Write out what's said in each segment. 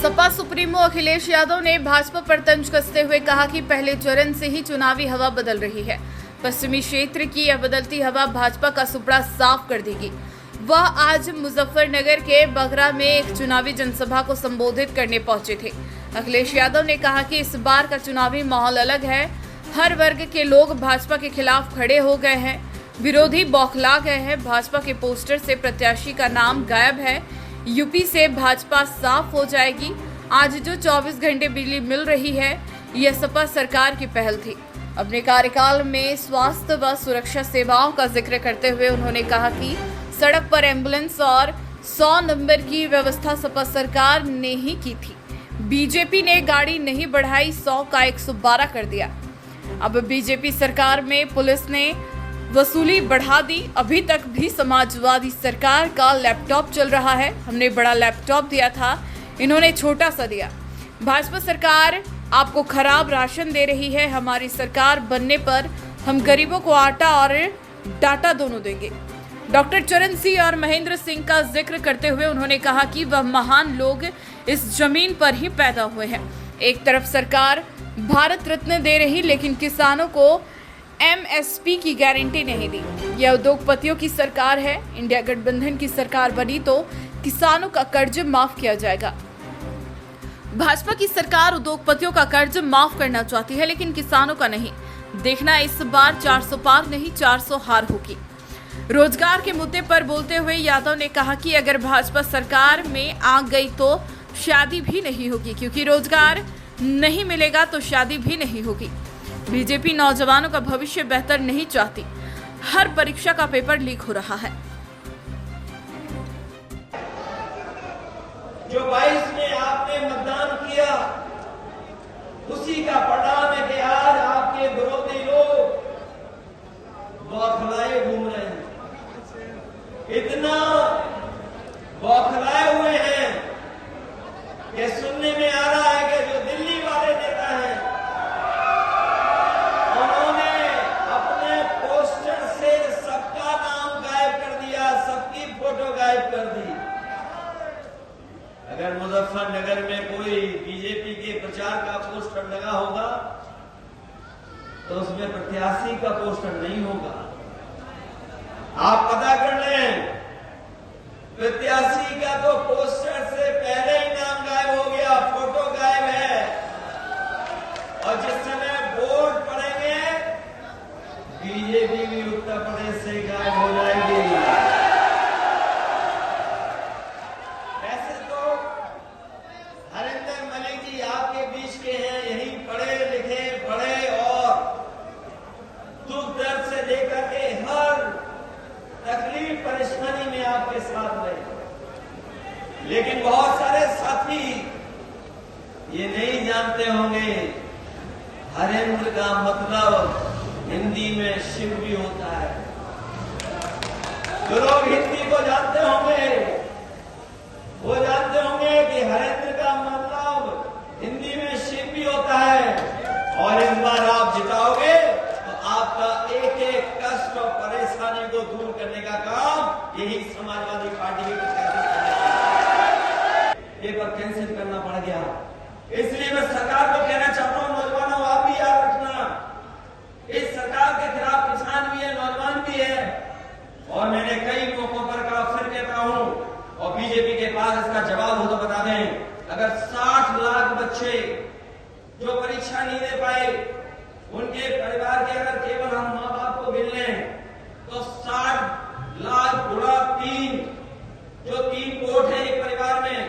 Sapa supremo Akhilesh Yadav ने भाजपा पर तंज कसते हुए कहा कि पहले चरण से ही चुनावी हवा बदल रही है। पश्चिमी क्षेत्र की यह बदलती हवा भाजपा का सुपड़ा साफ कर देगी। वह आज मुजफ्फरनगर के बगरा में एक चुनावी जनसभा को संबोधित करने पहुंचे थे। अखिलेश यादव ने कहा कि इस बार का चुनावी माहौल अलग है। हर वर्ग के लोग भाजपा के खिलाफ खड़े हो गए हैं। विरोधी बौखला गए हैं। भाजपा के पोस्टर से प्रत्याशी का नाम गायब है। यूपी से भाजपा साफ हो जाएगी। आज जो 24 घंटे बिजली मिल रही है, यह सपा सरकार की पहल थी। अपने कार्यकाल में स्वास्थ्य व सुरक्षा सेवाओं का जिक्र करते हुए उन्होंने कहा कि सड़क पर एम्बुलेंस और 100 नंबर की व्यवस्था सपा सरकार ने ही की थी। बीजेपी ने गाड़ी नहीं बढ़ाई, 100 का 112 कर दिया। अब बीजेपी सरकार में पुलिस ने वसूली बढ़ा दी। अभी तक भी समाजवादी सरकार का लैपटॉप चल रहा है। हमने बड़ा लैपटॉप दिया था, इन्होंने छोटा सा दिया। भाजपा सरकार आपको खराब राशन दे रही है। हमारी सरकार बनने पर हम गरीबों को आटा और डाटा दोनों देंगे। डॉक्टर चरण सिंह और महेंद्र सिंह का जिक्र करते हुए उन्होंने कहा कि वह महान लोग इस जमीन पर ही पैदा हुए हैं। एक तरफ सरकार भारत रत्न दे रही, लेकिन किसानों को एमएसपी की गारंटी नहीं दी। यह उद्योगपतियों की सरकार है। इंडिया गठबंधन की सरकार बनी तो किसानों का कर्ज माफ किया जाएगा। भाजपा की सरकार उद्योगपतियों का कर्ज माफ करना चाहती है, लेकिन किसानों का नहीं। देखना इस बार 400 पार नहीं 400 हार होगी। रोजगार के मुद्दे पर बोलते हुए यादव ने कहा कि अगर भाजपा सरकार में आ गई तो शादी भी नहीं होगी, क्योंकि रोजगार नहीं मिलेगा तो शादी भी नहीं होगी। बीजेपी नौजवानों का भविष्य बेहतर नहीं चाहती। हर परीक्षा का पेपर लीक हो रहा है। जो 22 में आपने मतदान किया, उसी का परिणाम है कि आज आपके विरोधी लोग बौखलाए घूम रहे हैं। इतना बौखलाए हुए हैं कि सुनने में आ रहा है कि जो दिल्ली वाले नेता हैं, उन्होंने अपने पोस्टर से सबका नाम गायब कर दिया, सबकी फोटो गायब कर दी। अगर मुजफ्फरनगर में कोई बीजेपी के प्रचार का पोस्टर लगा होगा तो उसमें प्रत्याशी का पोस्टर नहीं होगा। आप पता कर लें, प्रत्याशी का तो पोस्टर से पहले ही नाम गायब हो गया, फोटो गायब है। और जिस समय वोट पड़ेंगे, बीजेपी भी उत्तर प्रदेश से गायब हो जाएगी। वैसे तो हरिंदर मलिक जी आपके बीच के हैं, यही पढ़े लिखे बड़े और दुख दर्द से लेकर के हर तकलीफ परेशानी में आपके साथ रहे। लेकिन बहुत सारे साथी ये नहीं जानते होंगे, हरेंद्र का मतलब हिंदी में शिव भी होता है। जो लोग हिंदी को जानते होंगे वो जानते होंगे कि हरेंद्र का मतलब हिंदी में शिव भी होता है। और इस बार आप जिताओगे तो आपका एक एक कष्ट और परेशानी को दूर करने का काम यही समाजवादी पार्टी के पेपर कैंसिल करना पड़ गया। इसलिए मैं सरकार को कहना चाहता हूं, नौजवानों आप भी याद रखना, इस सरकार के खिलाफ किसान भी है, नौजवान भी है। और मैंने कई मौकों पर कहा, फिर कहता हूं, और बीजेपी के पास इसका जवाब हो तो बता दें, अगर 60 लाख बच्चे जो परीक्षा नहीं दे पाए, उनके परिवार के अगर केवल हम माँ बाप को गिन लें तो 60 लाख गुणा 3, जो 3 वोट है एक परिवार में,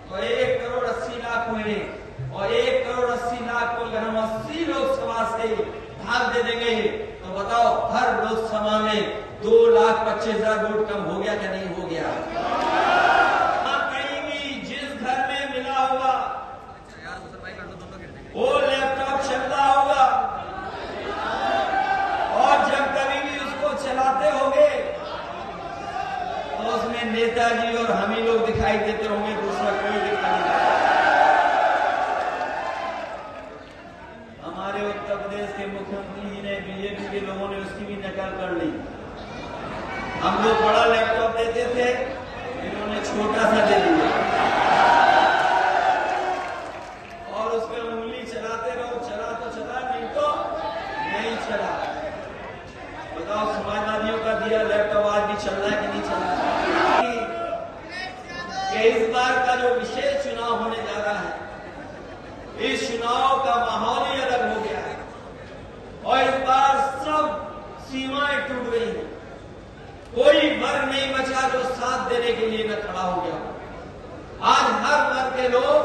तो 1 करोड़ 80 लाख हुए। और 1 करोड़ 80 लाख को अगर हम 80 लोकसभा से भाग दे देंगे तो बताओ हर लोकसभा में 2,25,000 वोट कम हो गया क्या नहीं हो गया? कहीं भी जिस घर में मिला होगा वो लैपटॉप चल रहा होगा, और जब कभी भी उसको चलाते होंगे तो उसमें नेताजी और हम ही लोग दिखाई देते होंगे, दूसरा कोई दिखाई नहीं। हमारे उत्तर प्रदेश के मुख्यमंत्री जी ने, बीजेपी के लोगों ने उसकी भी नकल कर ली। हम लोग बड़ा लैपटॉप देते थे, इन्होंने छोटा सा दे दिया। कि इस बार का जो विशेष चुनाव होने जा रहा है, इस चुनाव का माहौल ही अलग हो गया है और इस बार सब सीमाएं टूट गई हैं। कोई वर्ग नहीं बचा जो साथ देने के लिए न खड़ा हो गया। आज हर वर्ग के लोग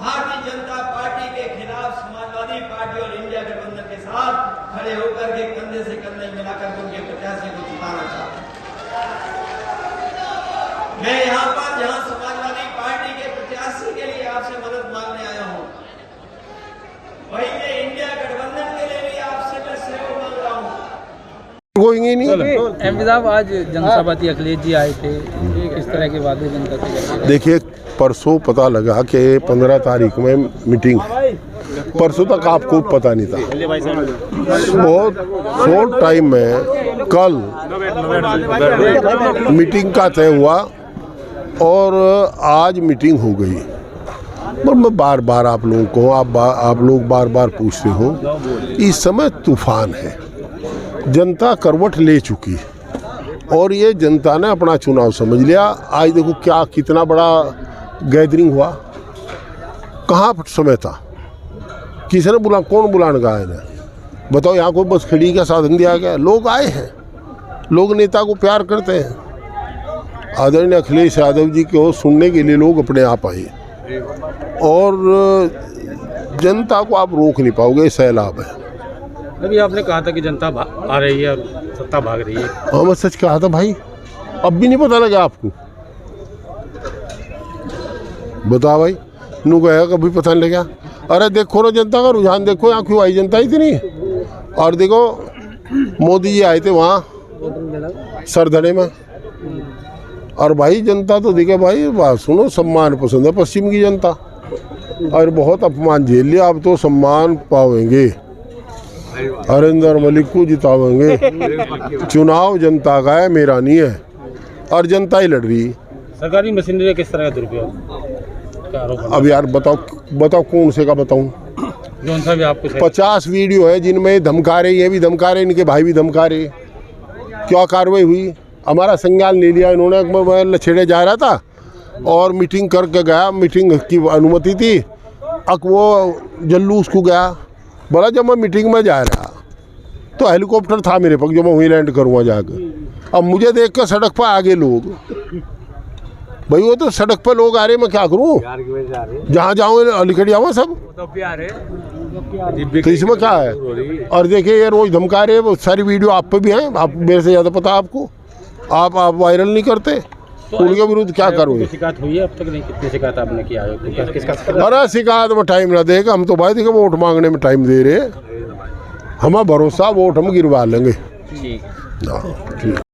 भारतीय जनता पार्टी के खिलाफ समाजवादी पार्टी और इंडिया गठबंधन के साथ खड़े होकर के कंधे से कंधे मिलाकर उनके प्रत्याशी को जिताना चाहते हैं। मैं यहां पर जहां समाजवादी पार्टी के प्रत्याशी के लिए आपसे मदद मांगने आया हूं, वहीं ये इंडिया गठबंधन के लिए भी आपसे मैं सहयोग मांग रहा हूं। एमपी साहब, आज जनसभापति अखिलेश जी आए थे, किस तरह के वादे जनता से? देखिए, परसों पता लगा कि 15 तारीख में मीटिंग, परसों तक आपको पता नहीं था। बहुत शॉर्ट टाइम में कल मीटिंग का तय हुआ और आज मीटिंग हो गई। पर मैं बार बार आप लोगों को आप लोग बार बार पूछते हो, इस समय तूफान है, जनता करवट ले चुकी और ये जनता ने अपना चुनाव समझ लिया। आज देखो क्या कितना बड़ा गैदरिंग हुआ, कहाँ समय था, किसने बुला, कौन बुलाने का आया? बताओ, यहाँ कोई बस खड़ी का साधन दिया गया? लोग आए हैं, लोग नेता को प्यार करते हैं। आदरणीय अखिलेश यादव जी को सुनने के लिए लोग अपने आप आए और जनता को आप रोक नहीं पाओगे, सैलाब है। अभी आपने कहा था कि जनता आ रही है और सत्ता भाग रही है। हाँ, मैं सच कहा था भाई, अब भी नहीं पता लगा आपको? बताओ भाई, नू कहेगा कभी पता नहीं लगा? अरे देखो ना जनता का रुझान, देखो यहाँ क्यों आई जनता इतनी। और देखो मोदी जी आए थे वहाँ सरधड़े में, और भाई जनता तो देखे भाई, बात सुनो, सम्मान पसंद है पश्चिम की जनता, और बहुत अपमान झेल लिया, अब तो सम्मान पावेंगे, हरिंदर मलिक को जितावेंगे। चुनाव जनता का है, मेरा नहीं है, और जनता ही लड़ रही है। सरकारी मशीनरी का किस तरह का दुरुपयोग? अब यार बताओ कौन से का बताऊं? जौन सा भी आपको 50 वीडियो है जिनमें धमका रहे, ये भी धमका रहे, इनके भाई भी धमका रहे। क्या कार्रवाई हुई? हमारा संज्ञान ले लिया इन्होंने। मैं लछेड़े जा रहा था और मीटिंग करके गया, मीटिंग की अनुमति थी, अब वो जल्लूस को गया, बोला जब मैं मीटिंग में जा रहा तो हेलीकॉप्टर था मेरे पास जो मैं वहीं लैंड करूँगा जाकर। अब मुझे देख कर सड़क पर आगे लोग, भाई वो तो सड़क पर लोग आ रहे, मैं क्या करूँ? जहाँ जाऊँ अलीखड़ी आऊँ सब, तो इसमें क्या है? और देखिए ये रोज धमका रहे, वो सारी वीडियो आप पे भी हैं, आप मेरे से ज़्यादा पता आपको, आप वायरल नहीं करते, तो उनके विरुद्ध क्या करोगे? शिकायत हुई है अब तक नहीं? कितनी शिकायत आपने किया है? अरे शिकायत में टाइम ना देगा, हम तो भाई देखो वोट मांगने में टाइम दे रहे, हमें भरोसा, वोट हम गिरवा लेंगे। ठीक। हाँ ठीक।